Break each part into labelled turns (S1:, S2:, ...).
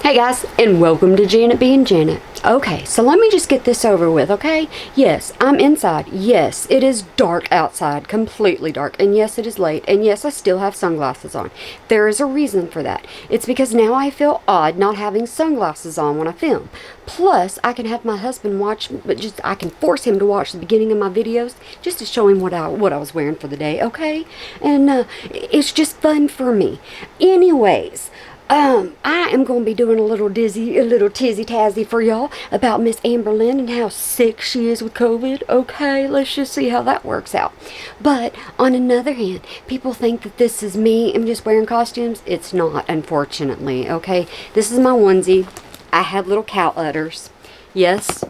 S1: Hey guys, and welcome to Janet being Janet. Okay, so let me just get this over with, okay? Yes, I'm inside. Yes, it is dark outside, completely dark. And yes, it is late. And yes, I still have sunglasses on. There is a reason for that. It's because now I feel odd not having sunglasses on when I film. Plus, I can have my husband watch, but I can force him to watch the beginning of my videos just to show him what I was wearing for the day, okay? And it's just fun for me. Anyways, I am going to be doing a little tizzy-tazzy for y'all about Miss Amber Lynn and how sick she is with COVID. Okay, let's just see how that works out. But on another hand, people think that this is me. I'm just wearing costumes. It's not, unfortunately, okay? This is my onesie. I have little cow udders. Yes,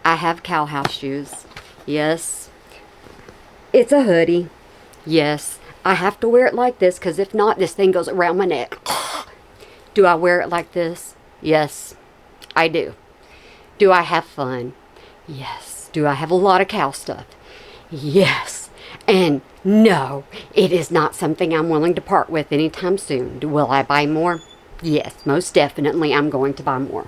S1: I have cow house shoes. Yes, it's a hoodie. Yes, I have to wear it like this because if not, this thing goes around my neck. Do I wear it like this? Yes, I do. Do I have fun? Yes. Do I have a lot of cow stuff? Yes. And no, it is not something I'm willing to part with anytime soon. Will I buy more? Yes, most definitely I'm going to buy more.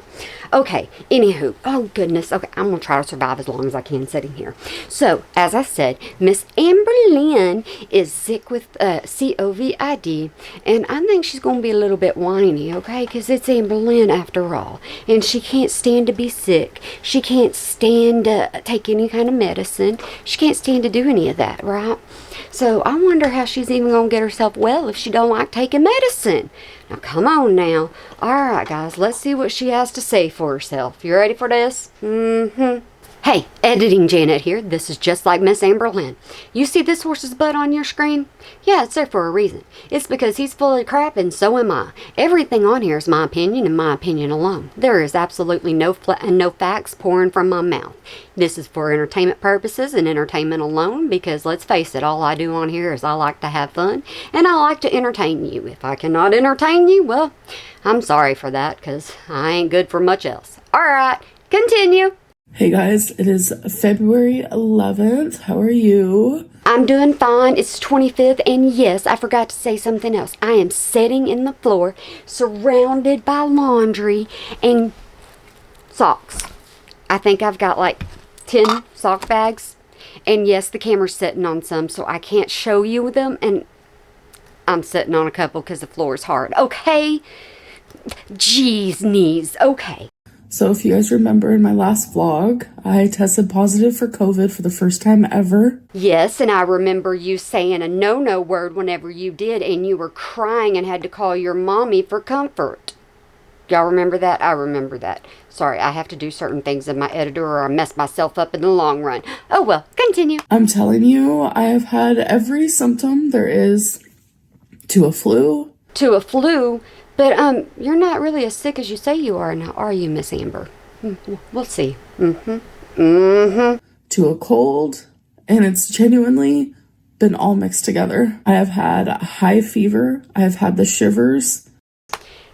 S1: Okay, anywho, oh goodness, okay, I'm going to try to survive as long as I can sitting here. So, as I said, Miss Amber Lynn is sick with COVID, and I think she's going to be a little bit whiny, okay, because it's Amber Lynn after all, and she can't stand to be sick. She can't stand to take any kind of medicine. She can't stand to do any of that, right? So, I wonder how she's even going to get herself well if she don't like taking medicine. Now, come on now. All right, guys, let's see what she has to say for herself. You ready for this? Hey, Editing Janet here. This is just like Miss Amber Lynn. You see this horse's butt on your screen? Yeah, it's there for a reason. It's because he's full of crap and so am I. Everything on here is my opinion and my opinion alone. There is absolutely no facts pouring from my mouth. This is for entertainment purposes and entertainment alone because let's face it, all I do on here is I like to have fun and I like to entertain you. If I cannot entertain you, well, I'm sorry for that because I ain't good for much else. All right, continue.
S2: Hey guys, it is February 11th. How are you?
S1: I'm doing fine. It's 25th, and yes, I forgot to say something else. I am sitting in the floor, surrounded by laundry and socks. I think I've got like 10 sock bags, and yes, the camera's sitting on some, so I can't show you them, and I'm sitting on a couple because the floor is hard. Okay? Jeez knees. Okay.
S2: So if you guys remember in my last vlog, I tested positive for COVID for the first time ever.
S1: Yes, and I remember you saying a no-no word whenever you did, and you were crying and had to call your mommy for comfort. Y'all remember that? I remember that. Sorry, I have to do certain things in my editor or I mess myself up in the long run. Oh well, continue.
S2: I'm telling you, I have had every symptom there is to a flu.
S1: To a flu? But, you're not really as sick as you say you are now, are you, Miss Amber? We'll see.
S2: To a cold, and it's genuinely been all mixed together. I have had a high fever. I have had the shivers.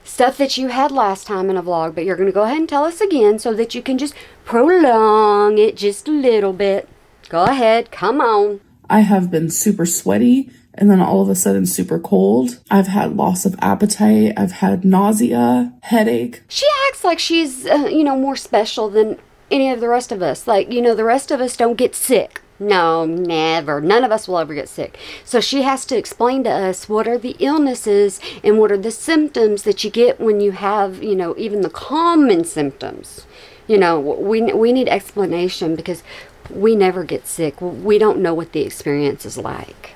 S1: Stuff that you had last time in a vlog, but you're going to go ahead and tell us again so that you can just prolong it just a little bit. Go ahead. Come on.
S2: I have been super sweaty. And then all of a sudden super cold. I've had loss of appetite. I've had nausea, headache.
S1: She acts like she's, more special than any of the rest of us. Like, the rest of us don't get sick. No, never. None of us will ever get sick. So she has to explain to us what are the illnesses and what are the symptoms that you get when you have, even the common symptoms. We need explanation because we never get sick. We don't know what the experience is like.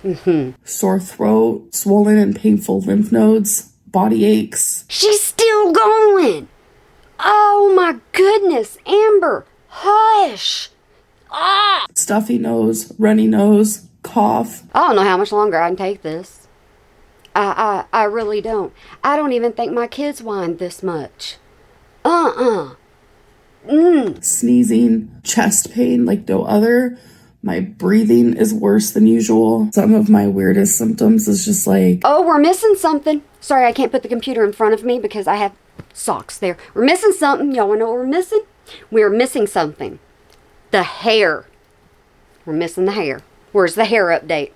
S2: Sore throat, swollen and painful lymph nodes, body aches.
S1: She's still going. Oh my goodness, Amber, hush. Ah!
S2: Stuffy nose, runny nose, cough.
S1: I don't know how much longer I can take this. I really don't. I don't even think my kids whined this much.
S2: Sneezing, chest pain like no other. My breathing is worse than usual. Some of my weirdest symptoms is just like...
S1: Oh, we're missing something. Sorry, I can't put the computer in front of me because I have socks there. We're missing something. Y'all want to know what we're missing? We're missing something. The hair. We're missing the hair. Where's the hair update?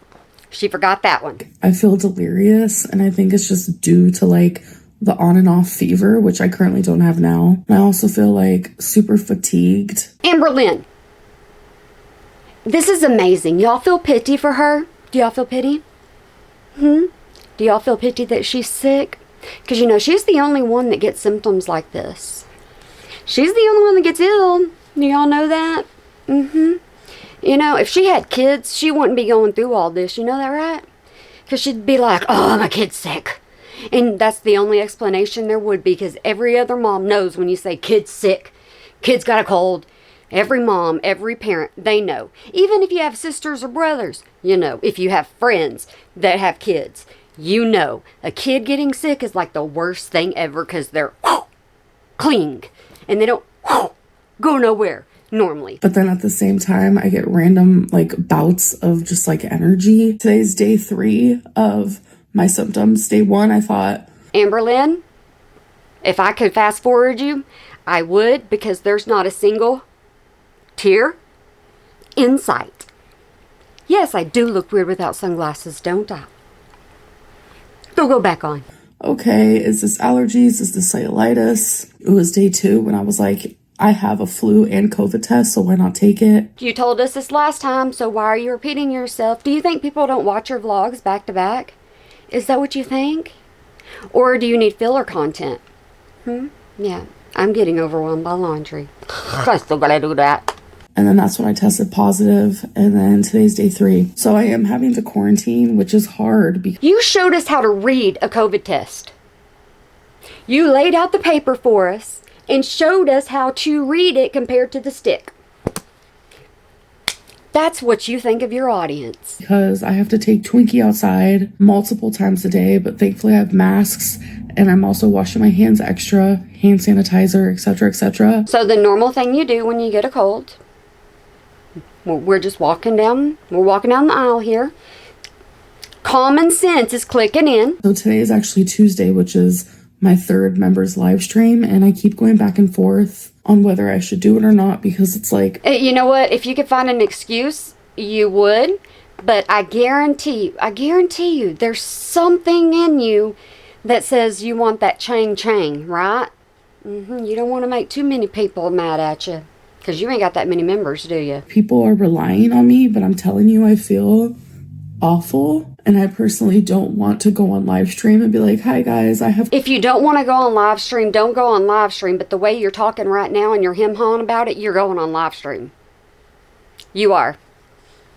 S1: She forgot that one.
S2: I feel delirious, and I think it's just due to like the on and off fever, which I currently don't have now. And I also feel like super fatigued.
S1: Amberlynn, this is amazing. Y'all feel pity for her? Do y'all feel pity? Do y'all feel pity that she's sick? Because, you know, she's the only one that gets symptoms like this. She's the only one that gets ill. Do y'all know that? You know, if she had kids, she wouldn't be going through all this. You know that, right? Because she'd be like, oh, my kid's sick. And that's the only explanation there would be, because every other mom knows when you say kid's sick, kid's got a cold. Every mom, every parent, they know. Even if you have sisters or brothers, you know. If you have friends that have kids, you know. A kid getting sick is like the worst thing ever, because they're clean. And they don't go nowhere normally.
S2: But then at the same time, I get random like bouts of just like energy. Today's day 3 of my symptoms. Day 1, I thought,
S1: Amberlynn, if I could fast forward you, I would, because there's not a single tear in sight. Yes, I do look weird without sunglasses, don't I? Go back on.
S2: okay, is this allergies? Is this cellulitis? It was day 2 when I was like, I have a flu and COVID test, so why not take it?
S1: You told us this last time, so why are you repeating yourself? Do you think people don't watch your vlogs back to back? Is that what you think? Or do you need filler content? Yeah, I'm getting overwhelmed by laundry. I still gotta do that.
S2: And then that's when I tested positive, and then today's day 3. So I am having to quarantine, which is hard because
S1: You showed us how to read a COVID test. You laid out the paper for us and showed us how to read it compared to the stick. That's what you think of your audience.
S2: I have to take Twinkie outside multiple times a day, but thankfully I have masks, and I'm also washing my hands extra, hand sanitizer, etc., etc.
S1: So the normal thing you do when you get a cold, we're just walking down the aisle here. Common sense is clicking in.
S2: So today is actually Tuesday, which is my 3rd members live stream, and I keep going back and forth on whether I should do it or not, because it's like,
S1: You know what? If you could find an excuse, you would. But I guarantee you, there's something in you that says you want that chang, right? You don't want to make too many people mad at you, because you ain't got that many members, do you?
S2: people are relying on me, but I'm telling you, I feel awful. And I personally don't want to go on live stream and be like, hi guys, I have.
S1: If you don't want to go on live stream, don't go on live stream. But the way you're talking right now and you're him-hawing about it, you're going on live stream. You are.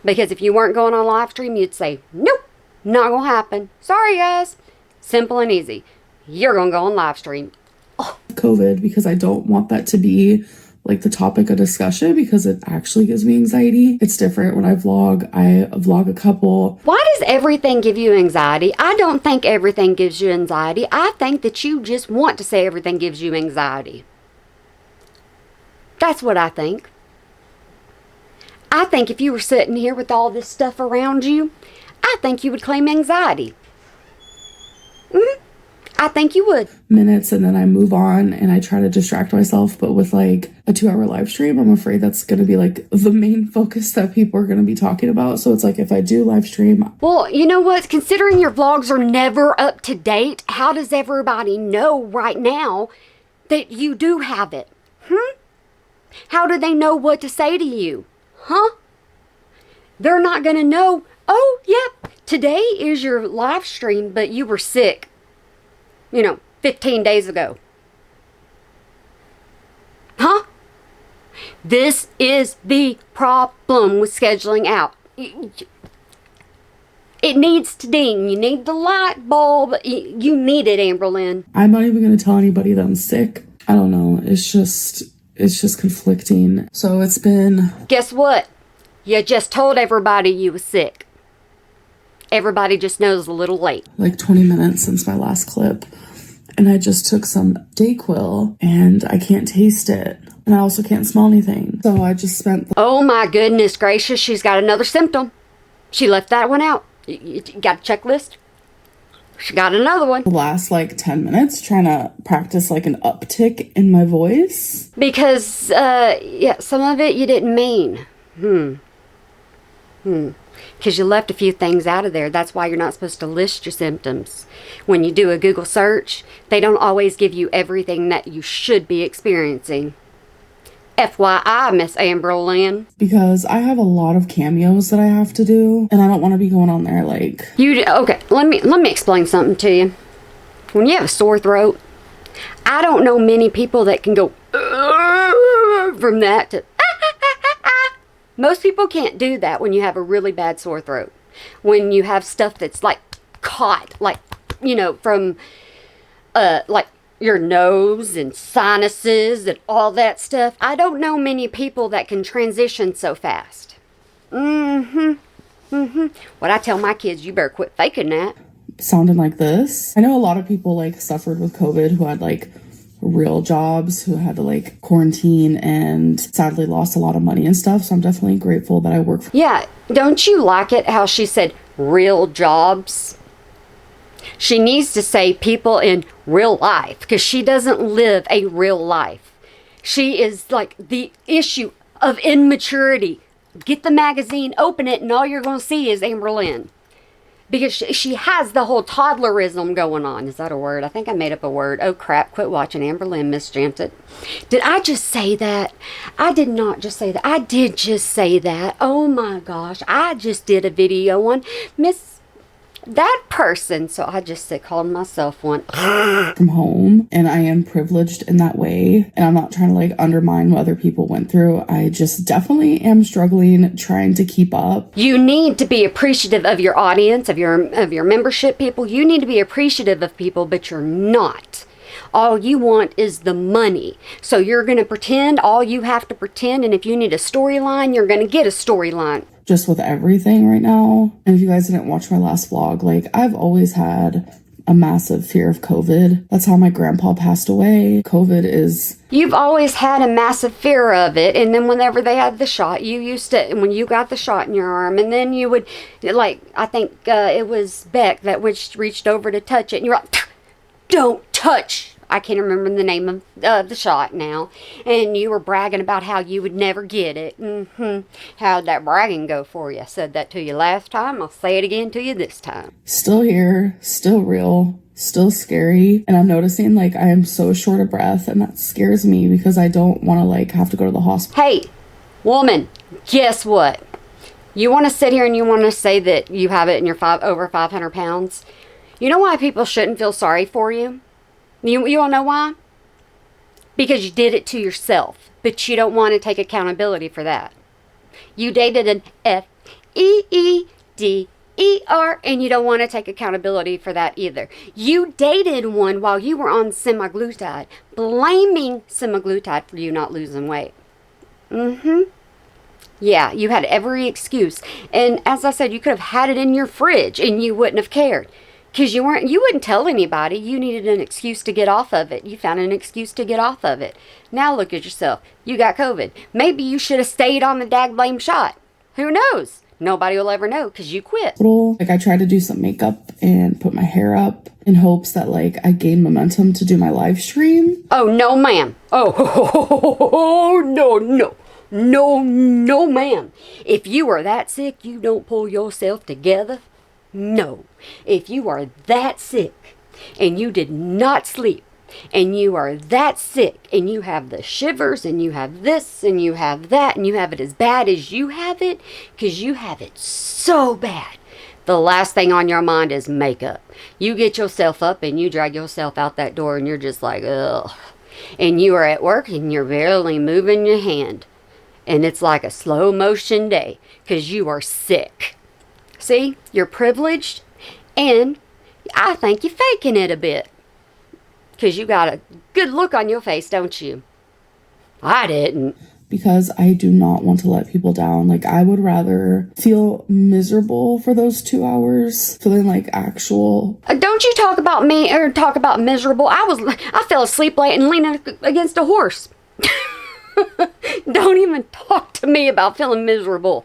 S1: Because if you weren't going on live stream, you'd say, nope, not going to happen. Sorry, guys. Simple and easy. You're going to go on live stream.
S2: COVID, because I don't want that to be like the topic of discussion, because it actually gives me anxiety. It's different when I vlog a couple.
S1: Why does everything give you anxiety? I don't think everything gives you anxiety. I think that you just want to say everything gives you anxiety. That's what I think. I think if you were sitting here with all this stuff around you, I think you would claim anxiety. I think you would.
S2: Minutes, and then I move on and I try to distract myself, but with like a 2-hour live stream, I'm afraid that's going to be like the main focus that people are going to be talking about. So it's like, if I do live stream,
S1: Well, you know what? Considering your vlogs are never up to date, how does everybody know right now that you do have it? How do they know what to say to you? They're not going to know, oh, yep, today is your live stream, but you were sick, 15 days ago. This is the problem with scheduling out. It needs to ding. You need the light bulb. You need it, Amberlynn.
S2: I'm not even going to tell anybody that I'm sick. I don't know. It's just conflicting. So it's been...
S1: Guess what? You just told everybody you was sick. Everybody just knows a little late.
S2: like 20 minutes since my last clip. And I just took some Dayquil and I can't taste it. And I also can't smell anything. So I just spent
S1: Oh my goodness gracious, she's got another symptom. She left that one out. You got a checklist? She got another one.
S2: the last like 10 minutes trying to practice like an uptick in my voice.
S1: Because, some of it you didn't mean. because you left a few things out of there. That's why you're not supposed to list your symptoms. When you do a Google search, they don't always give you everything that you should be experiencing. FYI, Miss Amber Lynn.
S2: Because I have a lot of cameos that I have to do, and I don't want to be going on there like...
S1: Okay, let me explain something to you. When you have a sore throat, I don't know many people that can go from that to... Most people can't do that when you have a really bad sore throat. When you have stuff that's like caught, like, you know, from like your nose and sinuses and all that stuff. I don't know many people that can transition so fast. What I tell my kids, you better quit faking that.
S2: Sounding like this. I know a lot of people like suffered with COVID who had like real jobs, who had to like quarantine and sadly lost a lot of money and stuff. So I'm definitely grateful that I work for...
S1: Yeah, don't you like it how she said real jobs? She needs to say people in real life, because she doesn't live a real life. She is like the issue of immaturity. Get the magazine, open it, and all you're going to see is Amber Lynn. Because she has the whole toddlerism going on. Is that a word? I think I made up a word. Oh, crap. Quit watching Amber Lynn, Miss Jampset. Did I just say that? I did not just say that. I did just say that. Oh, my gosh. I just did a video on Miss... that person. So I just called myself one.
S2: From home, and I am privileged in that way, and I'm not trying to like undermine what other people went through. I just definitely am struggling trying to keep up.
S1: You need to be appreciative of your audience, of your membership people. You need to be appreciative of people, but you're not. All you want is the money. So you're going to pretend all you have to pretend, and if you need a storyline, you're going to get a storyline.
S2: Just with everything right now. And if you guys didn't watch my last vlog, like I've always had a massive fear of COVID. That's how my grandpa passed away. COVID is...
S1: You've always had a massive fear of it, and then whenever they had the shot, you used to, when you got the shot in your arm, and then you would, like, I think it was Beck that reached over to touch it, and you're like, don't touch. I can't remember the name of the shot now. And you were bragging about how you would never get it. How'd that bragging go for you? I said that to you last time. I'll say it again to you this time.
S2: Still here, still real, still scary. And I'm noticing like I am so short of breath, and that scares me because I don't want to like have to go to the hospital.
S1: Hey, woman, guess what? You want to sit here and you want to say that you have it and you're over 500 pounds? You know why people shouldn't feel sorry for you? You all know why? Because you did it to yourself, but you don't want to take accountability for that. You dated an F-E-E-D-E-R, and you don't want to take accountability for that either. You dated one while you were on semaglutide, blaming semaglutide for you not losing weight. Yeah, you had every excuse. And as I said, you could have had it in your fridge and you wouldn't have cared. Because you wouldn't tell anybody. You needed an excuse to get off of it. You found an excuse to get off of it. Now look at yourself. You got COVID. Maybe you should have stayed on the dag-blame shot. Who knows? Nobody will ever know because you quit.
S2: Like I tried to do some makeup and put my hair up in hopes that like I gained momentum to do my live stream.
S1: Oh, no, ma'am. Oh, no. No, ma'am. If you are that sick, you don't pull yourself together. No, if you are that sick and you did not sleep and you are that sick and you have the shivers and you have this and you have that and you have it as bad as you have it, because you have it so bad, the last thing on your mind is makeup. You get yourself up and you drag yourself out that door and you're just like, ugh. And you are at work and you're barely moving your hand. And it's like a slow motion day because you are sick. See, you're privileged, and I think you're faking it a bit. Because you got a good look on your face, don't you? I didn't.
S2: Because I do not want to let people down. Like, I would rather feel miserable for those 2 hours, feeling like actual...
S1: Don't you talk about me, or talk about miserable. I fell asleep late and leaning against a horse. Don't even talk to me about feeling miserable.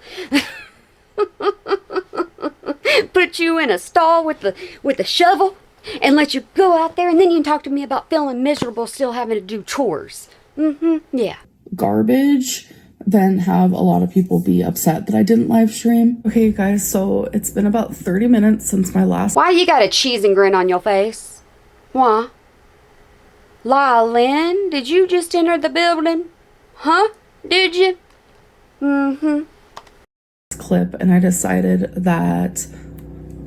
S1: Put you in a stall with a shovel and let you go out there, and then you can talk to me about feeling miserable still having to do chores. Yeah.
S2: Garbage than have a lot of people be upset that I didn't live stream. Okay, guys, so it's been about 30 minutes since my last.
S1: Why you got a cheese and grin on your face? Why? Lynn, did you just enter the building? Huh? Did you? Mm-hmm.
S2: Clip, and I decided that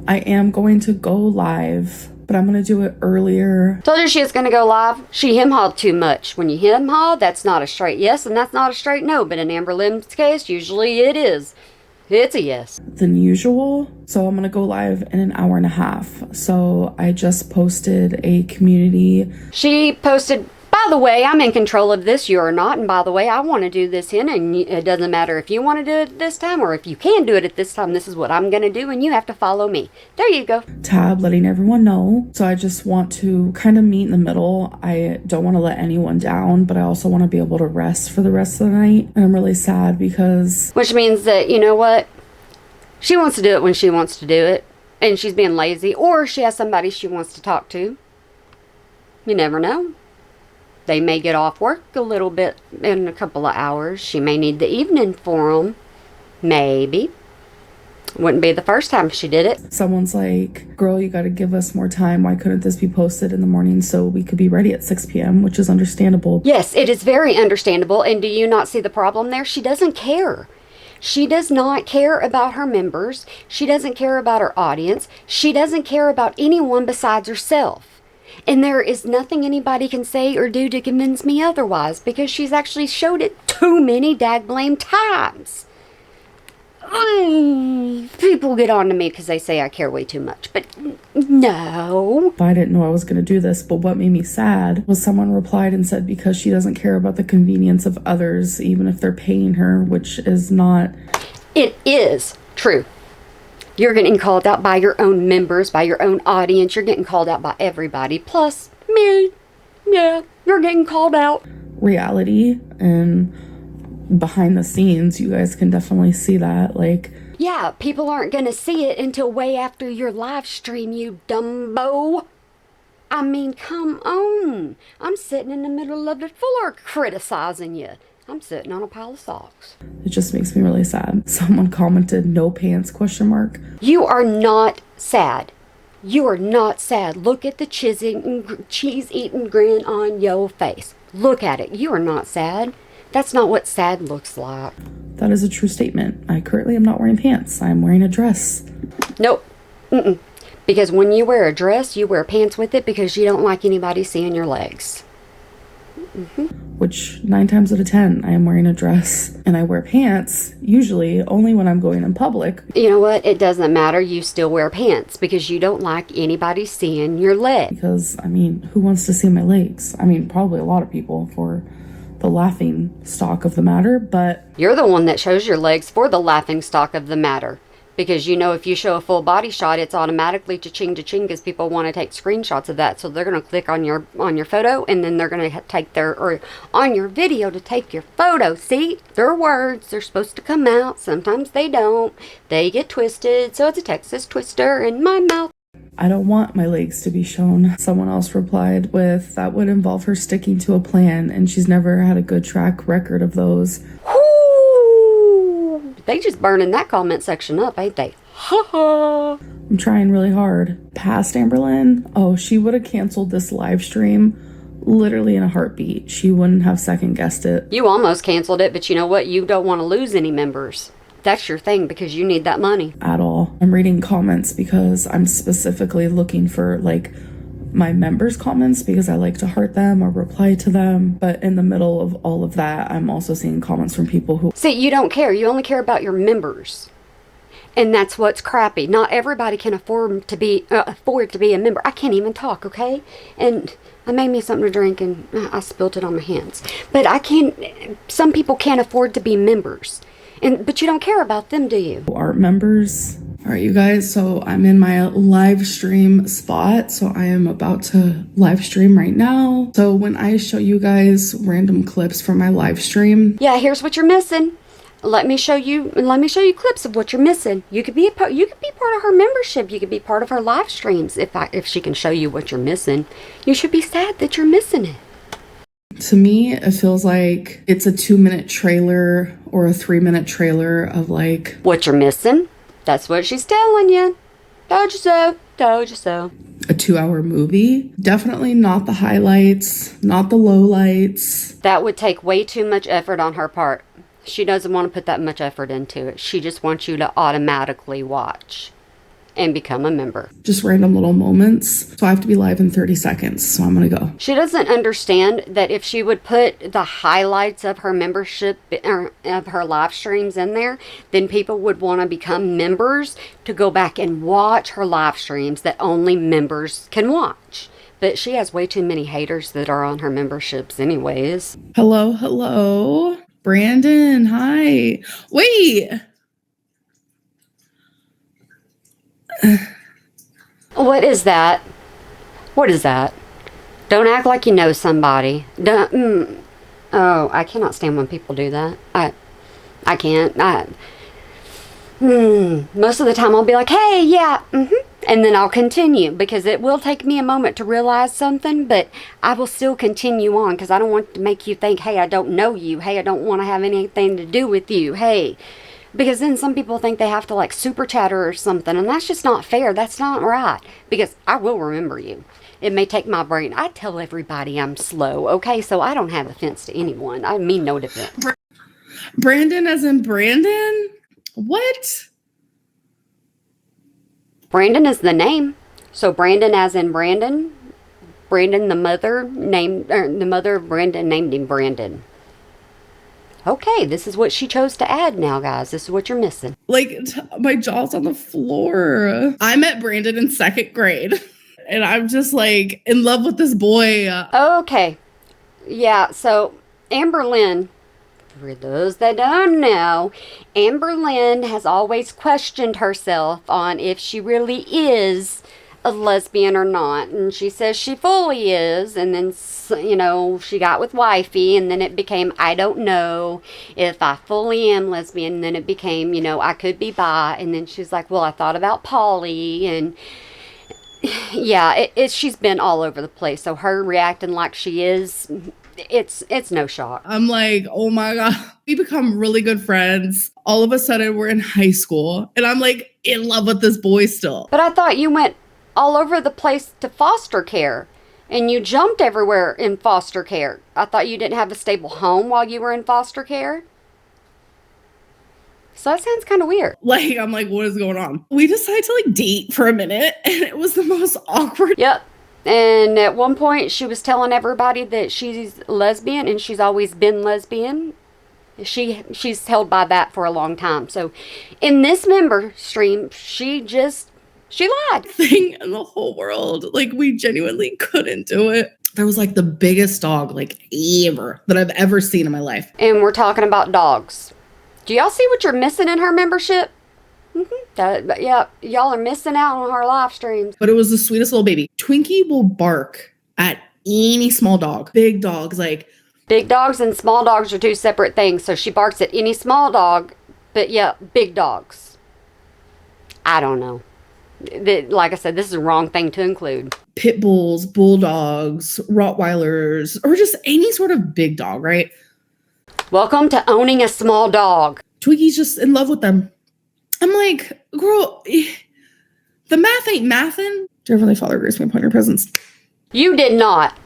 S2: I am going to go live, but I'm going to do it earlier.
S1: Told her she was going to go live. She hem-hawed too much. When you hem-haw, that's not a straight yes, and that's not a straight no. But in Amber Lynn's case, usually it is. It's a yes.
S2: Than usual. So I'm going to go live in an hour and a half. So I just posted a community.
S1: She posted, by the way, I'm in control of this, you are not. And by the way, I want to do this and it doesn't matter if you want to do it this time or if you can do it at this time. This is what I'm going to do and you have to follow me. There you go.
S2: Tab letting everyone know. So I just want to kind of meet in the middle. I don't want to let anyone down, but I also want to be able to rest for the rest of the night. And I'm really sad because...
S1: Which means that, you know what? She wants to do it when she wants to do it. And she's being lazy. Or she has somebody she wants to talk to. You never know. They may get off work a little bit in a couple of hours. She may need the evening for them. Maybe. Wouldn't be the first time she did it.
S2: Someone's like, girl, you got to give us more time. Why couldn't this be posted in the morning so we could be ready at 6 p.m., which is understandable.
S1: Yes, it is very understandable. And do you not see the problem there? She doesn't care. She does not care about her members. She doesn't care about her audience. She doesn't care about anyone besides herself. And there is nothing anybody can say or do to convince me otherwise because she's actually showed it too many dag-blame times. People get on to me because they say I care way too much, but no.
S2: I didn't know I was going to do this, but what made me sad was someone replied and said because she doesn't care about the convenience of others, even if they're paying her, which is not...
S1: It is true. You're getting called out by your own members, by your own audience. You're getting called out by everybody. Plus, me. Yeah, you're getting called out.
S2: Reality and behind the scenes, you guys can definitely see that. Like,
S1: yeah, people aren't going to see it until way after your live stream, you dumbo. I mean, come on. I'm sitting in the middle of the floor criticizing you. I'm sitting on a pile of socks.
S2: It just makes me really sad. Someone commented, no pants, question mark.
S1: You are not sad. You are not sad. Look at the cheese-eating grin on your face. Look at it. You are not sad. That's not what sad looks like.
S2: That is a true statement. I currently am not wearing pants. I'm wearing a dress.
S1: Nope. Mm-mm. Because when you wear a dress, you wear pants with it because you don't like anybody seeing your legs. Mm-hmm.
S2: Which 9 times out of 10, I am wearing a dress and I wear pants, usually only when I'm going in public.
S1: You know what? It doesn't matter. You still wear pants because you don't like anybody seeing your legs.
S2: Because, I mean, who wants to see my legs? I mean, probably a lot of people for the laughing stock of the matter, but...
S1: You're the one that shows your legs for the laughing stock of the matter. Because, you know, if you show a full body shot, it's automatically cha-ching because people want to take screenshots of that. So they're going to click on your photo and then they're going to take or on your video to take your photo. See, their words, they're supposed to come out. Sometimes they don't. They get twisted. So it's a Texas twister in my mouth.
S2: I don't want my legs to be shown. Someone else replied with, that would involve her sticking to a plan and she's never had a good track record of those.
S1: They just burning that comment section up, ain't they? Ha ha.
S2: I'm trying really hard. Past Amberlynn, oh, she would have canceled this live stream literally in a heartbeat. She wouldn't have second guessed it.
S1: You almost canceled it, but you know what? You don't want to lose any members. That's your thing because you need that money.
S2: At all. I'm reading comments because I'm specifically looking for like my members' comments because I like to heart them or reply to them. But in the middle of all of that, I'm also seeing comments from people who...
S1: See, you don't care. You only care about your members. And that's what's crappy. Not everybody can afford to be a member. I can't even talk, okay? And I made me something to drink and I spilled it on my hands. But some people can't afford to be members. But you don't care about them, do you?
S2: Art members. All right, you guys, so I'm in my live stream spot. So I am about to live stream right now. So when I show you guys random clips from my live stream.
S1: Yeah, here's what you're missing. Let me show you clips of what you're missing. You could be part of her membership. You could be part of her live streams if she can show you what you're missing. You should be sad that you're missing it.
S2: To me, it feels like it's a 2-minute trailer or a 3-minute trailer of like
S1: What you're missing? That's what she's telling you. Told you so. Told you so.
S2: a 2-hour movie. Definitely not the highlights, not the lowlights.
S1: That would take way too much effort on her part. She doesn't want to put that much effort into it. She just wants you to automatically watch and become a member.
S2: Just random little moments. So I have to be live in 30 seconds. So I'm going to go.
S1: She doesn't understand that if she would put the highlights of her membership or of her live streams in there, then people would want to become members to go back and watch her live streams that only members can watch. But she has way too many haters that are on her memberships anyways.
S2: Hello, hello. Brandon, hi. Wait.
S1: What is that? What is that? Don't act like you know somebody. Don't. Oh, I cannot stand when people do that. I can't. Most of the time I'll be like, hey, yeah, and then I'll continue because it will take me a moment to realize something, but I will still continue on because I don't want to make you think, hey, I don't know you. Hey, I don't want to have anything to do with you. Hey. Because then some people think they have to like super chatter or something, and that's just not fair. That's not right. Because I will remember you. It may take my brain. I tell everybody I'm slow, okay? So I don't have offense to anyone. I mean no defense.
S2: Brandon as in Brandon? What?
S1: Brandon is the name. So Brandon as in Brandon. Brandon, the mother of Brandon named him Brandon. Okay, this is what she chose to add now, guys. This is what you're missing.
S2: Like, my jaw's on the floor. I met Brandon in 2nd grade, and I'm just, like, in love with this boy.
S1: Okay. Yeah, so Amber Lynn, for those that don't know, Amber Lynn has always questioned herself on if she really is a lesbian or not, and she says she fully is, and then she got with wifey, and then it became I don't know if I fully am lesbian, and then it became I could be bi, and then she's like, well, I thought about poly, and yeah, she's been all over the place. So her reacting like she is, it's no shock.
S2: I'm like, oh my God, we become really good friends. All of a sudden we're in high school, and I'm like in love with this boy still.
S1: But I thought you went all over the place to foster care, and you jumped everywhere in foster care. I thought you didn't have a stable home while you were in foster care. So that sounds kind of weird.
S2: Like, I'm like, what is going on? We decided to like date for a minute, and it was the most awkward.
S1: Yep. And at one point she was telling everybody that she's lesbian, and she's always been lesbian. She's held by that for a long time. So in this member stream, she lied.
S2: Thing in the whole world. Like, we genuinely couldn't do it. There was like the biggest dog like ever that I've ever seen in my life.
S1: And we're talking about dogs. Do y'all see what you're missing in her membership? Yeah, y'all are missing out on her live streams.
S2: But it was the sweetest little baby. Twinkie will bark at any small dog. Big dogs, like.
S1: Big dogs and small dogs are two separate things. So she barks at any small dog, but yeah, big dogs. I don't know. Like I said, this is the wrong thing to include.
S2: Pit bulls, bulldogs, Rottweilers, or just any sort of big dog, right?
S1: Welcome to owning a small dog.
S2: Twinkie's just in love with them. I'm like, girl, the math ain't mathin'. Dear Heavenly Father, grace me upon your presence.
S1: You did not.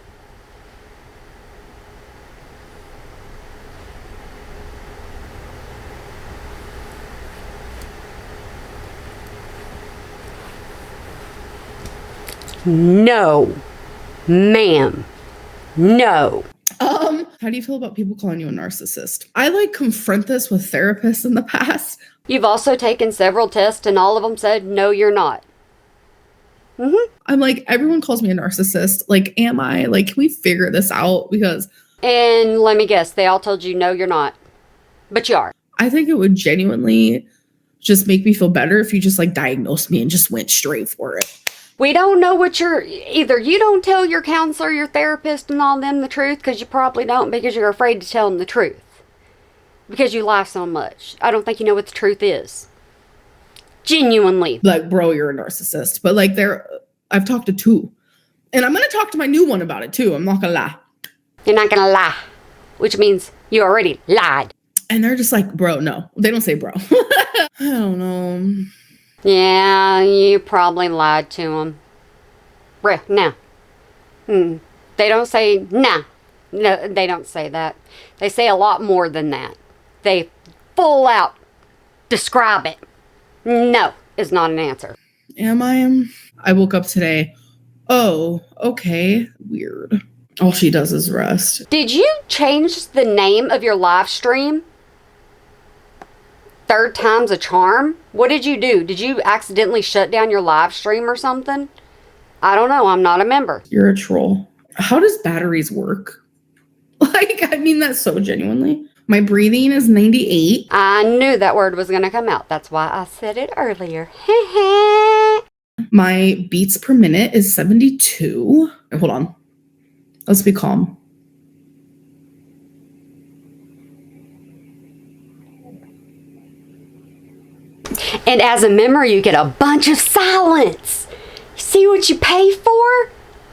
S1: No, ma'am. No.
S2: How do you feel about people calling you a narcissist? I like confront this with therapists in the past.
S1: You've also taken several tests and all of them said, no, you're not.
S2: I'm like, everyone calls me a narcissist. Like, am I? Like, can we figure this out? Because.
S1: And let me guess, they all told you, no, you're not. But you are.
S2: I think it would genuinely just make me feel better if you just like diagnosed me and just went straight for it.
S1: We don't know what either you don't tell your counselor, your therapist, and all them the truth, because you probably don't, because you're afraid to tell them the truth. Because you lie so much. I don't think you know what the truth is. Genuinely.
S2: Like, bro, you're a narcissist. But like, I've talked to 2. And I'm going to talk to my new one about it too. I'm not going to lie.
S1: You're not gonna lie, which means you already lied.
S2: And they're just like, bro, no. They don't say bro. I don't know.
S1: Yeah, you probably lied to them. No. They don't say nah. No, they don't say that. They say a lot more than that. They full out describe it. No is not an answer.
S2: Am I? I woke up today. Oh, okay. Weird. All she does is rest.
S1: Did you change the name of your live stream? Third time's a charm? What did you do? Did you accidentally shut down your live stream or something? I don't know. I'm not a member.
S2: You're a troll. How does batteries work? Like, I mean that so genuinely. My breathing is 98.
S1: I knew that word was going to come out. That's why I said it earlier.
S2: My beats per minute is 72. Hold on. Let's be calm.
S1: And as a member, you get a bunch of silence. See what you pay for?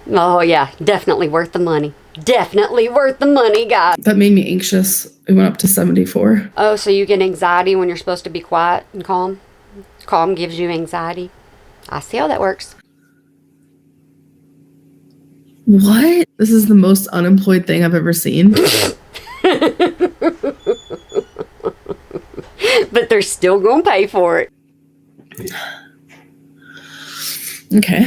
S1: Oh, yeah. Definitely worth the money. Definitely worth the money, guys.
S2: That made me anxious. It went up to 74.
S1: Oh, so you get anxiety when you're supposed to be quiet and calm? Calm gives you anxiety. I see how that works.
S2: What? This is the most unemployed thing I've ever seen.
S1: But they're still going to pay for it.
S2: Okay.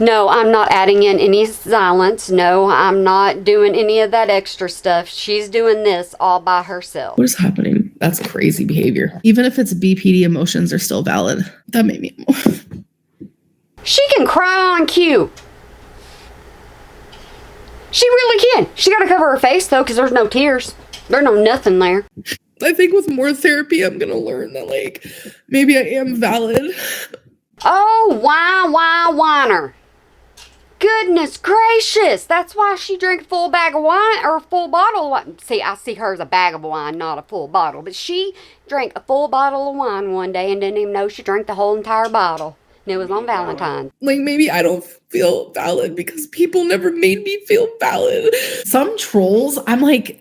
S1: No, I'm not adding in any silence. No, I'm not doing any of that extra stuff. She's doing this all by herself.
S2: What is happening? That's crazy behavior. Even if it's BPD, emotions are still valid. That made me...
S1: She can cry on cue. She really can. She got to cover her face, though, because there's no tears. There's no nothing there.
S2: I think with more therapy, I'm going to learn that, like, maybe I am valid.
S1: Oh, whiner. Goodness gracious. That's why she drank a full bag of wine, or a full bottle of wine. See, I see her as a bag of wine, not a full bottle. But she drank a full bottle of wine one day and didn't even know she drank the whole entire bottle. And it was on Valentine's.
S2: Like, maybe I don't feel valid because people never made me feel valid. Some trolls, I'm like...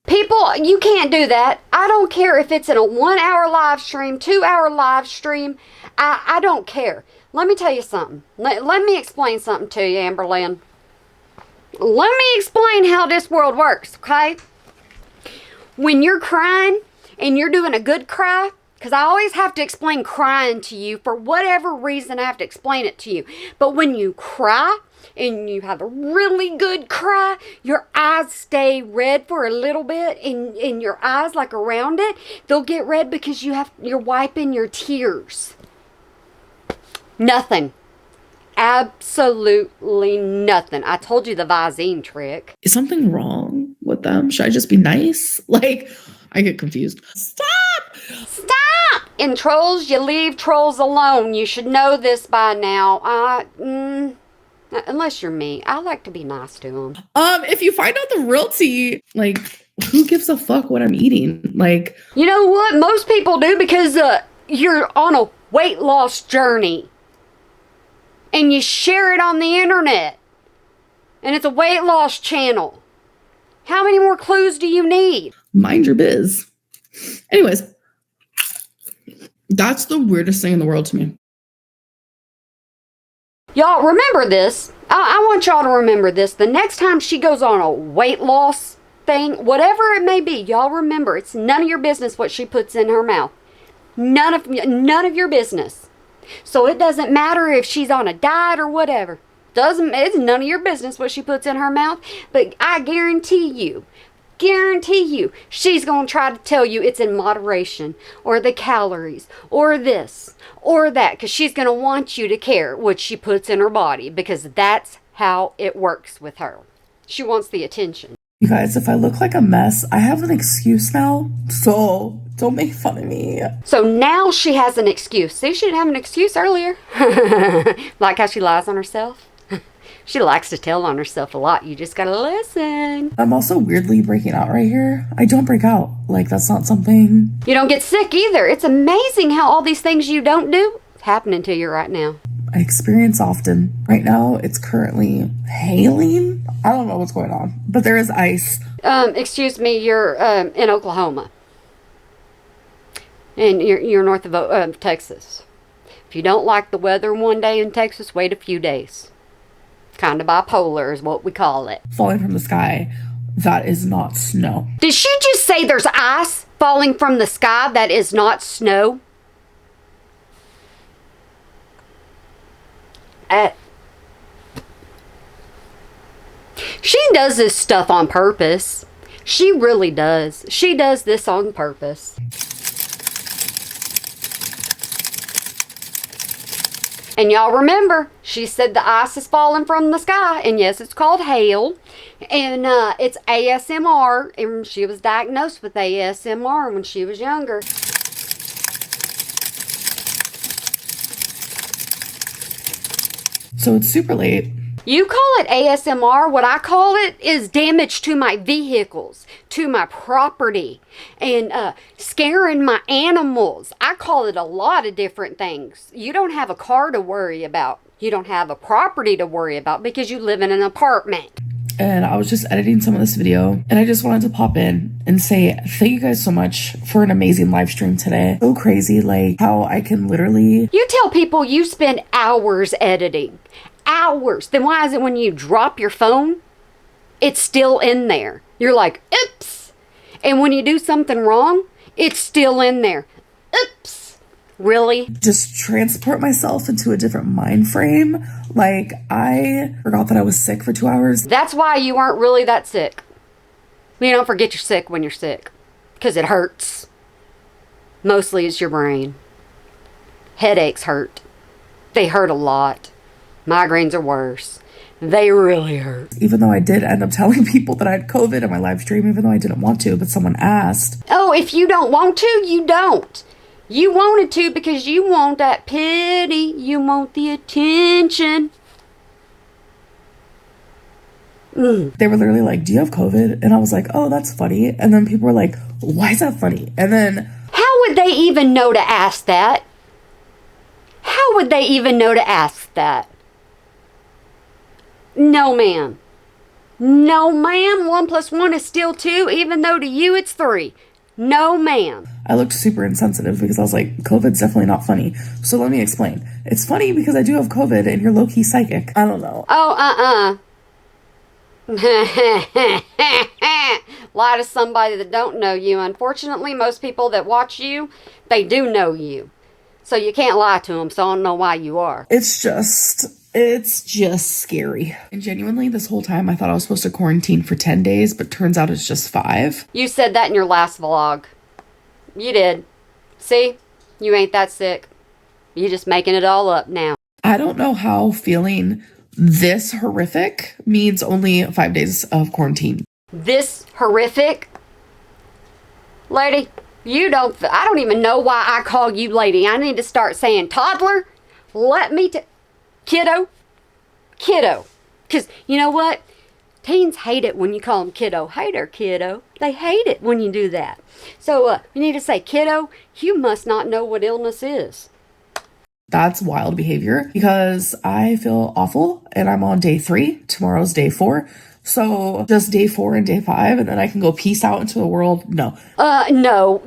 S1: People, you can't do that. I don't care if it's in a 1 hour live stream, 2 hour live stream. I don't care. Let me tell you something. Let me explain something to you, Amberlynn. Let me explain how this world works, okay? When you're crying and you're doing a good cry, because I always have to explain crying to you for whatever reason I have to explain it to you. But when you cry and you have a really good cry, your eyes stay red for a little bit, and your eyes, like around it, they'll get red because you're wiping your tears. Nothing. Absolutely nothing. I told you the Visine trick.
S2: Is something wrong with them? Should I just be nice? Like, I get confused. Stop!
S1: In trolls, you leave trolls alone. You should know this by now. Unless you're me. I like to be nice to them.
S2: If you find out the real tea, like, who gives a fuck what I'm eating? Like,
S1: you know what? Most people do because you're on a weight loss journey. And you share it on the internet. And it's a weight loss channel. How many more clues do you need?
S2: Mind your biz. Anyways, that's the weirdest thing in the world to me.
S1: Y'all remember this. I want y'all to remember this. The next time she goes on a weight loss thing, whatever it may be, y'all remember it's none of your business what she puts in her mouth. None of your business. So it doesn't matter if she's on a diet or whatever. It's none of your business what she puts in her mouth. But I guarantee you, she's going to try to tell you it's in moderation, or the calories, or this, or that, because she's going to want you to care what she puts in her body, because that's how it works with her. She wants the attention.
S2: You guys, if I look like a mess, I have an excuse now, so don't make fun of me.
S1: So now she has an excuse. See, she didn't have an excuse earlier. Like how she lies on herself. She likes to tell on herself a lot. You just gotta listen.
S2: I'm also weirdly breaking out right here. I don't break out. Like, that's not something...
S1: You don't get sick either. It's amazing how all these things you don't do happening to you right now?
S2: I experience often. Right now, it's currently hailing. I don't know what's going on, but there is ice.
S1: Excuse me, you're in Oklahoma. And you're north of Texas. If you don't like the weather one day in Texas, wait a few days. Kind of bipolar is what we call it.
S2: Falling from the sky, that is not snow.
S1: Did she just say there's ice falling from the sky that is not snow? She does this stuff on purpose. She really does. She does this on purpose. And y'all remember, she said the ice is falling from the sky. And yes, it's called hail. And it's ASMR. And she was diagnosed with ASMR when she was younger.
S2: So it's super late.
S1: You call it ASMR. What I call it is damage to my vehicles, to my property, and scaring my animals. I call it a lot of different things. You don't have a car to worry about. You don't have a property to worry about because you live in an apartment.
S2: And I was just editing some of this video, and I just wanted to pop in and say thank you guys so much for an amazing live stream today. So crazy, like how I can literally...
S1: You tell people you spend hours editing. Hours. Then why is it when you drop your phone, it's still in there? You're like, oops. And when you do something wrong, it's still in there. Oops. Really?
S2: Just transport myself into a different mind frame. Like, I forgot that I was sick for 2 hours.
S1: That's why you aren't really that sick. You don't forget you're sick when you're sick. Because it hurts. Mostly it's your brain. Headaches hurt. They hurt a lot. Migraines are worse. They really hurt.
S2: Even though I did end up telling people that I had COVID in my live stream, even though I didn't want to, but someone asked.
S1: Oh, if you don't want to, you don't. You wanted to because you want that pity. You want the attention.
S2: They were literally like, do you have COVID? And I was like, oh, that's funny. And then people were like, why is that funny? And then...
S1: How would they even know to ask that? How would they even know to ask that? No, ma'am. No, ma'am. 1 + 1 is still 2, even though to you it's 3. No, ma'am.
S2: I looked super insensitive because I was like, COVID's definitely not funny. So let me explain. It's funny because I do have COVID and you're low-key psychic. I don't know.
S1: Oh, lie to somebody that don't know you. Unfortunately, most people that watch you, they do know you. So you can't lie to them, so I don't know why you are.
S2: It's just scary. And genuinely, this whole time, I thought I was supposed to quarantine for 10 days, but turns out it's just 5.
S1: You said that in your last vlog. You did. See? You ain't that sick. You just making it all up now.
S2: I don't know how feeling this horrific means only 5 days of quarantine.
S1: This horrific? Lady, I don't even know why I call you lady. I need to start saying toddler. Kiddo. Because you know what? Teens hate it when you call them kiddo. Hey there, kiddo. They hate it when you do that. So you need to say, kiddo, you must not know what illness is.
S2: That's wild behavior because I feel awful and I'm on day 3. Tomorrow's day 4. So just day 4 and day 5 and then I can go peace out into the world. No.
S1: No.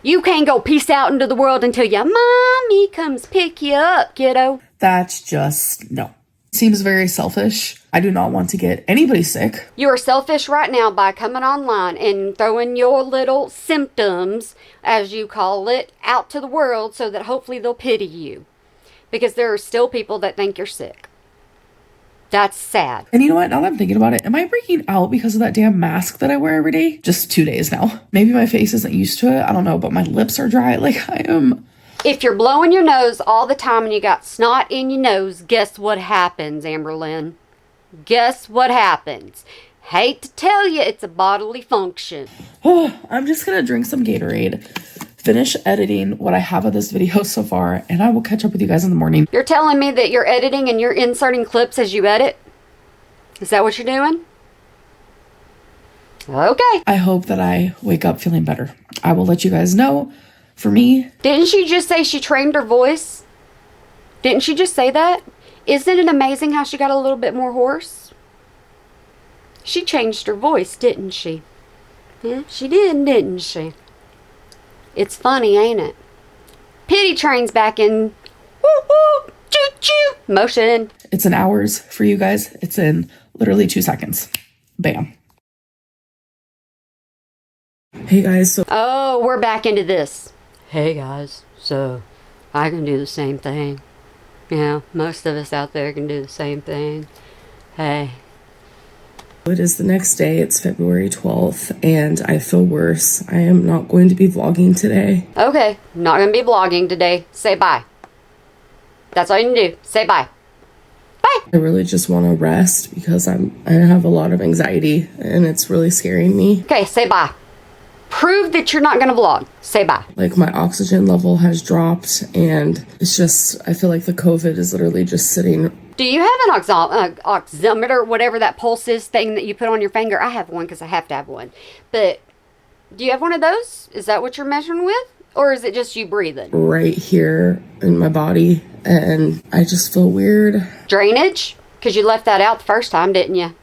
S1: You can't go peace out into the world until your mommy comes pick you up, kiddo.
S2: That's just no. Seems very selfish. I do not want to get anybody sick.
S1: You are selfish right now by coming online and throwing your little symptoms, as you call it, out to the world so that hopefully they'll pity you. Because there are still people that think you're sick. That's sad.
S2: And you know what? Now that I'm thinking about it, am I breaking out because of that damn mask that I wear every day? Just 2 days now. Maybe my face isn't used to it. I don't know, but my lips are dry. Like I am...
S1: If you're blowing your nose all the time and you got snot in your nose, guess what happens, Amberlynn? Guess what happens? Hate to tell you, it's a bodily function.
S2: Oh, I'm just gonna drink some Gatorade, finish editing what I have of this video so far, and I will catch up with you guys in the morning.
S1: You're telling me that you're editing and you're inserting clips as you edit? Is that what you're doing? Okay.
S2: I hope that I wake up feeling better. I will let you guys know. For me...
S1: Didn't she just say she trained her voice? Didn't she just say that? Isn't it amazing how she got a little bit more hoarse? She changed her voice, didn't she? Yeah, she did, didn't she? It's funny, ain't it? Pity train's back in woo woo choo choo motion.
S2: It's in hours for you guys. It's in literally 2 seconds. Bam. Hey guys, so
S1: Oh, we're back into this. Hey guys, so I can do the same thing. You know, most of us out there can do the same thing. Hey.
S2: it is the next day. It's February 12th, and I feel worse. I am not going to be vlogging today.
S1: Okay, not gonna be vlogging today. Say bye. That's all you can do. Say bye. Bye.
S2: I really just want to rest because I have a lot of anxiety, and it's really scaring me.
S1: Okay, say bye. Prove that you're not gonna vlog. Say bye.
S2: Like, my oxygen level has dropped, and it's just, I feel like the COVID is literally just sitting.
S1: Do you have an oximeter, whatever that pulse is thing that you put on your finger? I have one because I have to have one. But do you have one of those? Is that what you're measuring with? Or is it just you breathing?
S2: Right here in my body, and I just feel weird.
S1: Drainage? Because you left that out the first time, didn't you?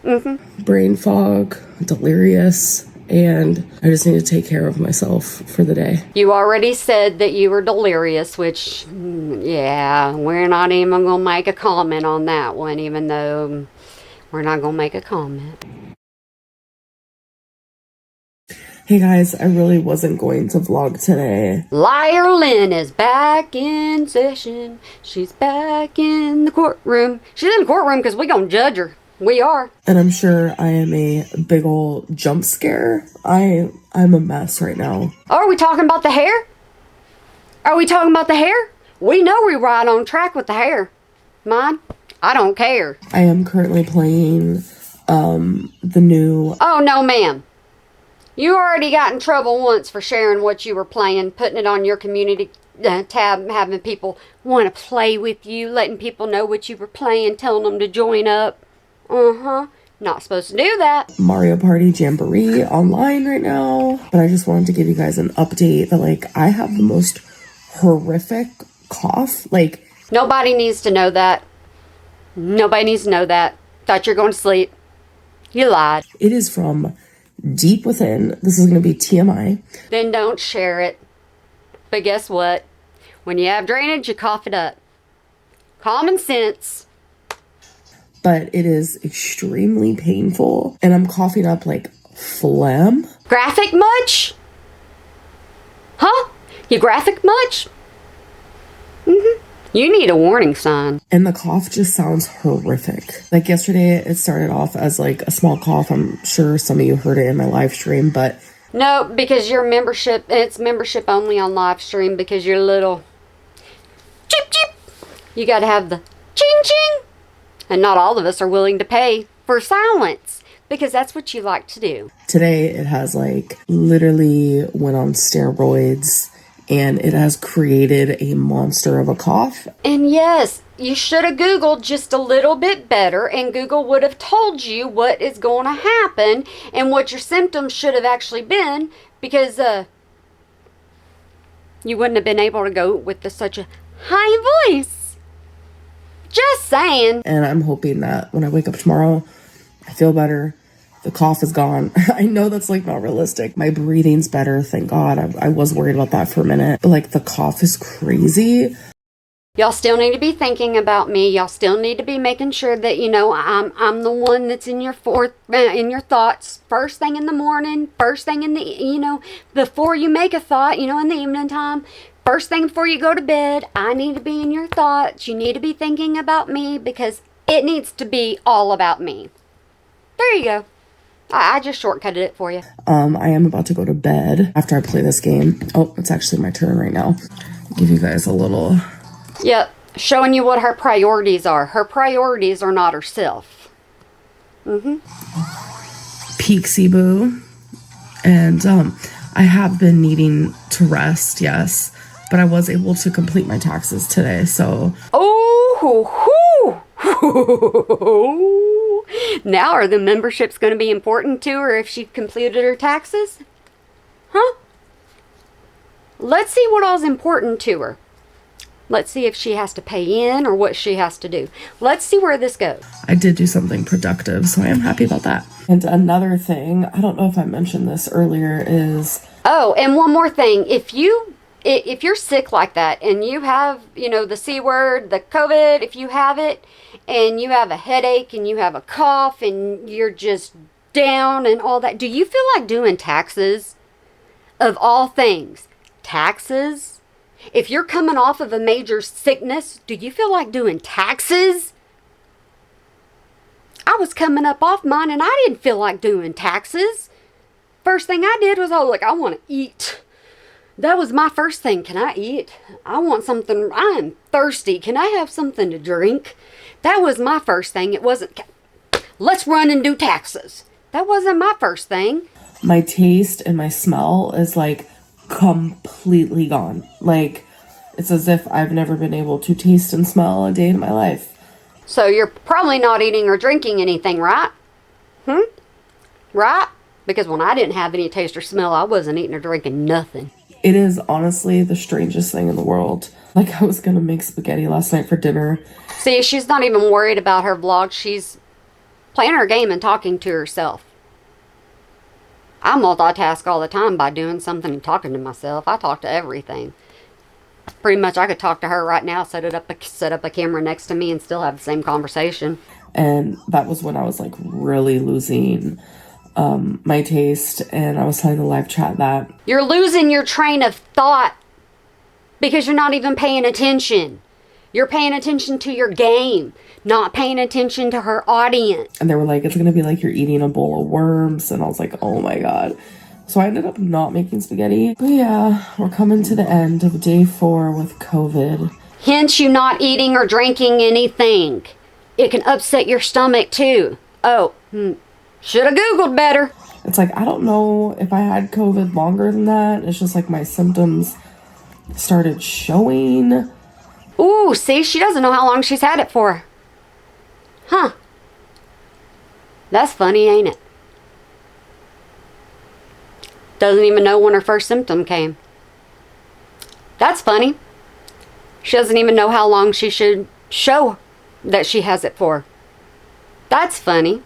S1: Mm-hmm.
S2: Brain fog, delirious, and I just need to take care of myself for the day.
S1: You already said that you were delirious, which, yeah, we're not even going to make a comment on that one, even though we're not going to make a comment.
S2: Hey guys, I really wasn't going to vlog today.
S1: Liar Lynn is back in session. She's back in the courtroom. She's in the courtroom because we're going to judge her. We are.
S2: And I'm sure I am a big ol' jump scare. I'm a mess right now.
S1: Are we talking about the hair? Are we talking about the hair? We know we're right on track with the hair. Mine? I don't care.
S2: I am currently playing the new...
S1: Oh, no, ma'am. You already got in trouble once for sharing what you were playing, putting it on your community tab, having people want to play with you, letting people know what you were playing, telling them to join up. Not supposed to do that.
S2: Mario Party Jamboree online right now. But I just wanted to give you guys an update that, like, I have the most horrific cough. Like,
S1: nobody needs to know that. Nobody needs to know that. Thought you were going to sleep. You lied.
S2: it is from deep within. This is going to be TMI.
S1: Then don't share it. But guess what? When you have drainage, you cough it up. Common sense.
S2: But it is extremely painful. And I'm coughing up, like, phlegm.
S1: Graphic much? Huh? You graphic much? You need a warning sign.
S2: And the cough just sounds horrific. Like, yesterday, it started off as, like, a small cough. I'm sure some of you heard it in my live stream, but...
S1: No, because your membership, it's membership only on live stream because you're little... Cheep, cheep. You gotta have the ching, ching. And not all of us are willing to pay for silence because that's what you like to do.
S2: Today, it has, like, literally went on steroids, and it has created a monster of a cough.
S1: And yes, you should have Googled just a little bit better, and Google would have told you what is going to happen and what your symptoms should have actually been, because you wouldn't have been able to go with such a high voice. Just saying.
S2: And I'm hoping that when I wake up tomorrow, I feel better. The cough is gone. I know that's, like, not realistic. My breathing's better, thank God. I was worried about that for a minute. But, like, the cough is crazy.
S1: Y'all still need to be thinking about me. Y'all still need to be making sure that, you know, I'm the one that's in your in your thoughts. First thing in the morning, first thing in the, you know, before you make a thought, you know, in the evening time. First thing before you go to bed, I need to be in your thoughts. You need to be thinking about me because it needs to be all about me. There you go. I just shortcutted it for you.
S2: I am about to go to bed after I play this game. Oh, it's actually my turn right now. Give you guys a little...
S1: Yep, showing you what her priorities are. Her priorities are not herself.
S2: Peaksy Boo. And I have been needing to rest, yes. But I was able to complete my taxes today, so...
S1: Oh, now are the memberships going to be important to her if she completed her taxes? Huh? Let's see what all's important to her. Let's see if she has to pay in or what she has to do. Let's see where this goes.
S2: I did do something productive, so I am happy about that. And another thing, I don't know if I mentioned this earlier, is...
S1: Oh, and one more thing. If you're sick like that and you have, the C word, the COVID, if you have it and you have a headache and you have a cough and you're just down and all that, do you feel like doing taxes? Of all things, taxes? If you're coming off of a major sickness, do you feel like doing taxes? I was coming up off mine and I didn't feel like doing taxes. First thing I did was, I want to eat. That was my first thing. Can I eat? I want something. I am thirsty. Can I have something to drink? That was my first thing. It wasn't, let's run and do taxes. That wasn't my first thing.
S2: My taste and my smell is like completely gone. Like, it's as if I've never been able to taste and smell a day in my life.
S1: So you're probably not eating or drinking anything, right? Right? Because when I didn't have any taste or smell, I wasn't eating or drinking nothing.
S2: It is honestly the strangest thing in the world. Like, I was gonna make spaghetti last night for dinner.
S1: See, she's not even worried about her vlog. She's playing her game and talking to herself. I multitask all the time by doing something and talking to myself. I talk to everything. Pretty much I could talk to her right now, set up a camera next to me and still have the same conversation.
S2: And that was when I was like really losing my taste, and I was telling the live chat that
S1: you're losing your train of thought because you're not even paying attention. You're paying attention to your game, not paying attention to her audience.
S2: And they were like, it's gonna be like you're eating a bowl of worms, and I was like, oh my god. So I ended up not making spaghetti. But yeah, we're coming to the end of day 4 with COVID.
S1: Hence you not eating or drinking anything. It can upset your stomach too. Oh, should have Googled better.
S2: It's like, I don't know if I had COVID longer than that. It's just like my symptoms started showing.
S1: Ooh, see, she doesn't know how long she's had it for. Huh. That's funny, ain't it? Doesn't even know when her first symptom came. That's funny. She doesn't even know how long she should show that she has it for. That's funny.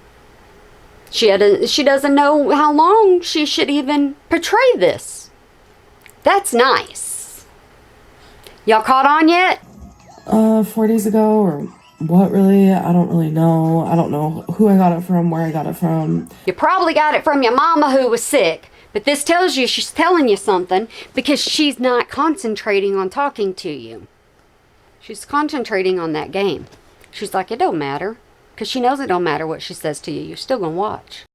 S1: She doesn't know how long she should even portray this. That's nice. Y'all caught on yet?
S2: 4 days ago, or what really? I don't really know. I don't know who I got it from, where I got it from.
S1: You probably got it from your mama who was sick. But this tells you she's telling you something because she's not concentrating on talking to you. She's concentrating on that game. She's like, it don't matter. Because she knows it don't matter what she says to you. You're still going to watch.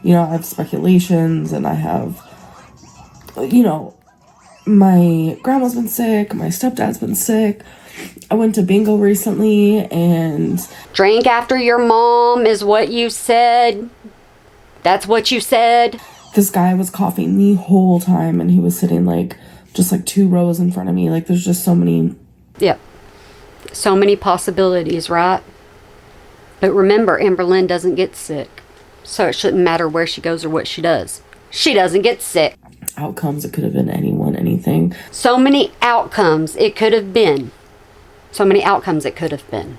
S2: You know, I have speculations, and I have, my grandma's been sick. My stepdad's been sick. I went to bingo recently, and...
S1: Drink after your mom is what you said. That's what you said.
S2: This guy was coughing the whole time, and he was sitting, just 2 rows in front of me. There's just so many...
S1: Yep. So many possibilities, right? But remember, Amberlynn doesn't get sick. So it shouldn't matter where she goes or what she does. She doesn't get sick.
S2: Outcomes, it could have been anyone, anything.
S1: So many outcomes it could have been. So many outcomes it could have been.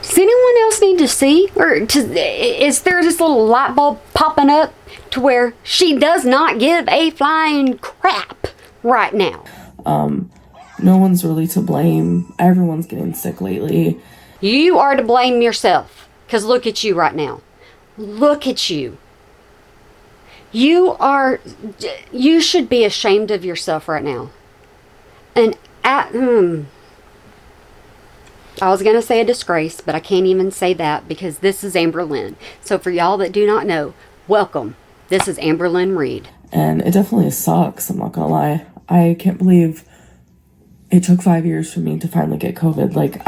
S1: Does anyone else need to see? Is there this little light bulb popping up to where she does not give a flying crap right now?
S2: No one's really to blame. Everyone's getting sick lately.
S1: You are to blame yourself. Because look at you right now. Look at you. You should be ashamed of yourself right now. And I was going to say a disgrace, but I can't even say that because this is Amberlynn. So for y'all that do not know, welcome. This is Amberlynn Reed.
S2: And it definitely sucks, I'm not gonna lie. I can't believe it took 5 years for me to finally get COVID.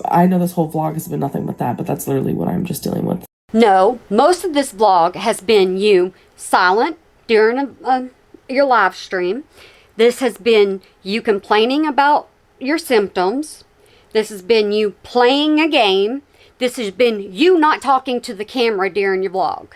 S2: I know this whole vlog has been nothing but that, but that's literally what I'm just dealing with.
S1: No, most of this vlog has been you silent during your live stream. This has been you complaining about your symptoms. This has been you playing a game. This has been you not talking to the camera during your vlog.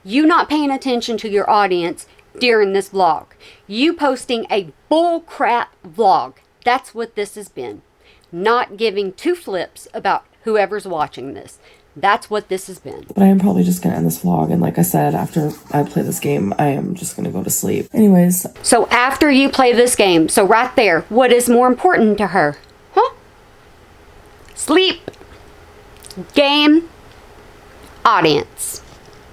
S1: You not paying attention to your audience during this vlog. You posting a bull crap vlog. That's what this has been. Not giving two flips about whoever's watching this. That's what this has been.
S2: But I am probably just gonna end this vlog, and like I said, after I play this game, I am just gonna go to sleep. Anyways.
S1: So after you play this game, so right there, what is more important to her? Huh? Sleep, game, audience.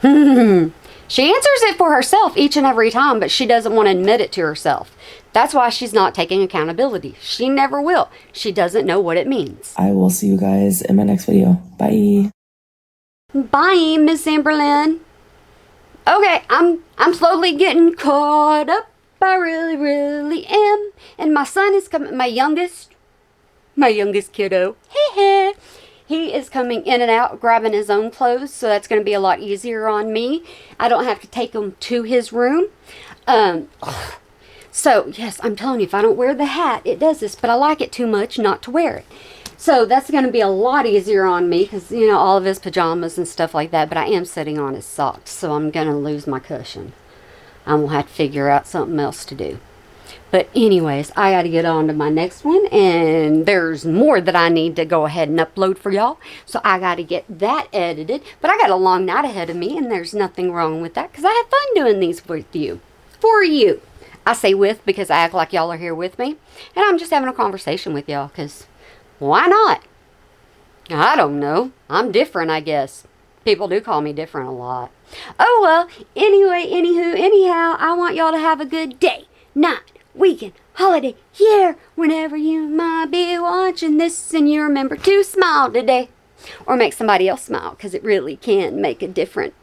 S1: She answers it for herself each and every time, but she doesn't want to admit it to herself. That's why she's not taking accountability. She never will. She doesn't know what it means.
S2: I will see you guys in my next video. Bye.
S1: Bye, Miss Amberlynn. Okay, I'm slowly getting caught up. I really am. And my son is coming, my youngest kiddo. He is coming in and out, grabbing his own clothes, so that's going to be a lot easier on me. I don't have to take him to his room. So, yes, I'm telling you, if I don't wear the hat, it does this, but I like it too much not to wear it. So that's going to be a lot easier on me because, you know, all of his pajamas and stuff like that, but I am sitting on his socks, so I'm going to lose my cushion. I'm going to have to figure out something else to do. But anyways, I got to get on to my next one, and there's more that I need to go ahead and upload for y'all. So I got to get that edited. But I got a long night ahead of me, and there's nothing wrong with that because I have fun doing these with you. For you. I say with because I act like y'all are here with me. And I'm just having a conversation with y'all because why not? I don't know. I'm different, I guess. People do call me different a lot. Oh, well, anyway, anywho, anyhow, I want y'all to have a good day, night, weekend, holiday, year, whenever you might be watching this, and you remember to smile today. Or make somebody else smile, because it really can make a difference.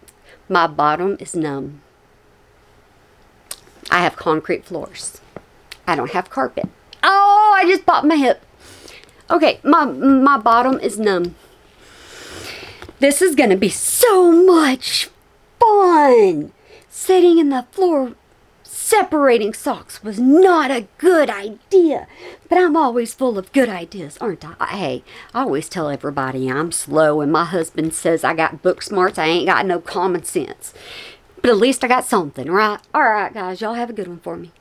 S1: My bottom is numb. I have concrete floors. I don't have carpet. Oh, I just popped my hip. Okay, my bottom is numb. This is going to be so much fun. Sitting in the floor separating socks was not a good idea. But I'm always full of good ideas, aren't I? Hey, I always tell everybody I'm slow, and my husband says I got book smarts. I ain't got no common sense. But at least I got something, right? All right, guys, y'all have a good one for me.